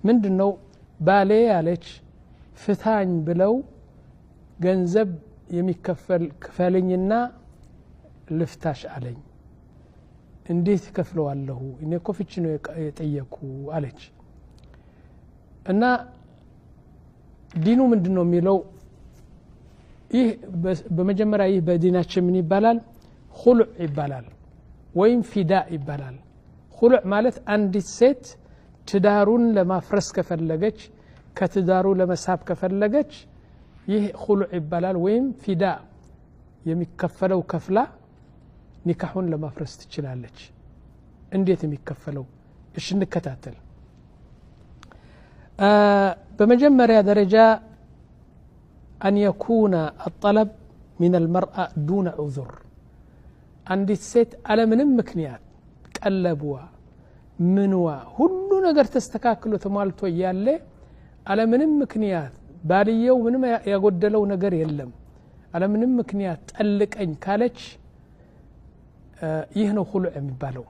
ምንድነው ባሌ ያለች ፍታኝ ብለው ገንዘብ የሚከፈል ክፈልኝና ልፍታሽ አለኝ እንዴት ከፍለዋለሁ እኔ ኮፍቺ ነው የጠየቁ አለች እና ዲኑ ምንድነው የሚለው ይህ በመጀመሪያ ይህ በዲናችን ምን ይባላል ኹሉዕ ይባላል ወይም ፊዳ ይባላል ኹሉዕ ማለት አንዲት ሴት ትዳሩን ለማፍረስ ከፈለገች ከትዳሩ ለመሳብ ከፈለገች ይህ ኹሉዕ ይባላል ወይም ፊዳ የሚከፈለው ከፍላ ኒካሁን ለማፍረስ ትችላለች እንዴት የሚከፈለው እሺ እንከታተል በመጀመሪያ ደረጃ أن يكون الطلب من المرأة دون عذر عندي ست على من مكنيات قلبوا منوا ሁሉ ነገር ተስተካክሎ ተሟልቶ ያለ على من مكنيات ባልየው ምንም ያጎደለው ነገር የለም على من مكنيات ጠልቀኝ ካለች ይህ ነው ኹሉዕ የሚባለው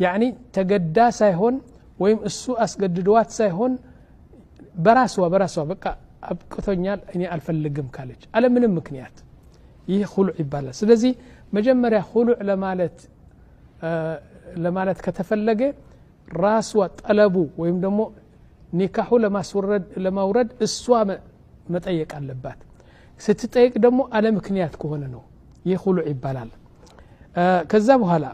يعني ተገዳ ሳይሆን ወይም እሱ አስገድዷት ሳይሆን በራስዋ በቃ አብቅቶኛል እኔ አልፈልግም ካለች አለ ምንም ምክንያት ይህ ኹሉዕ ይባላል ስለዚህ መጀመሪያ ኹሉዕ ለማለት ከተፈለገ ራስዋ ጠለቡ ወይም ደግሞ ኒካሁ ለማውረድ እሷ መጠየቅ አለባት ስትጠይቅ ደግሞ አለ ምክንያት ከሆነ ነው ይህ ኹሉዕ ይባላል ከዛ በኋላ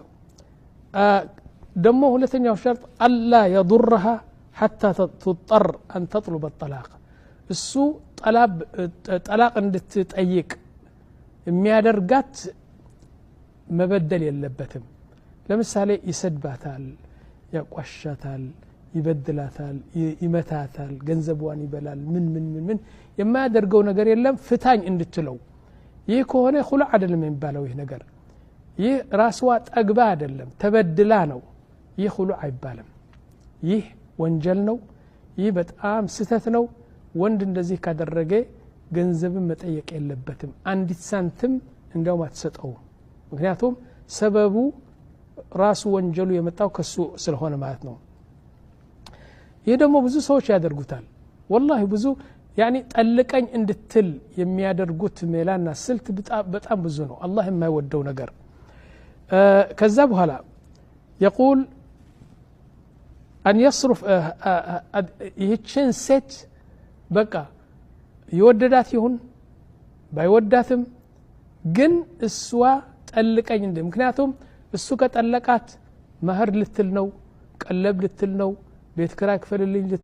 ደግሞ ሁለተኛው ሸርጥ አላ يضرها حتى تضطر أن تطلب الطلاق እሱ ጠላቅ እንድትጠይቅ የሚያደርጋት መበደል የለበትም ለምሳሌ ይሰድባታል ያቋሻታል ይበድላታል ይመታታል ገንዘቧን ይበላል ምን የማያደርገው ነገር የለም ፍታኝ እንድትለው ይህ ከሆነ ኹሉዕ አይደለም የሚባለው ይህ ነገር ይህ ራስዋ ጠግባ አይደለም ተበድላ ነው ይህ ኹሉዕ አይባልም ይህ ወንጀል ነው ይህ በጣም ስተት ነው ወንድ እንደዚህ ካደረገ ገንዘብን መጠየቅ የለበትም አንዲት ሳንቲም እንደው ማትሰጠው ምክንያቱም ሰበቡ ራሱ ወንጀሉ የመጣው ከሱ ስለሆነ ማለት ነው ይሄ ደግሞ ብዙ ሰዎች ያደርጉታል والله ብዙ يعني ጠልቀኝ እንድትል የሚያደርጉት ሜላና ስልት በጣም ብዙ ነው አላህ የማይወደው ነገር ከዛ በኋላ يقول أن يصرف ይህችን ሴት በቃ ይወደዳት ይሁን ባይወዳትም ግን እሷ ጠልቀኝ እንደ ምክንያቱም እሱ ከጠለቃት መህር ልትል ነው ቀለብ ልትል ነው ቤት ክራይ ክፈልልኝ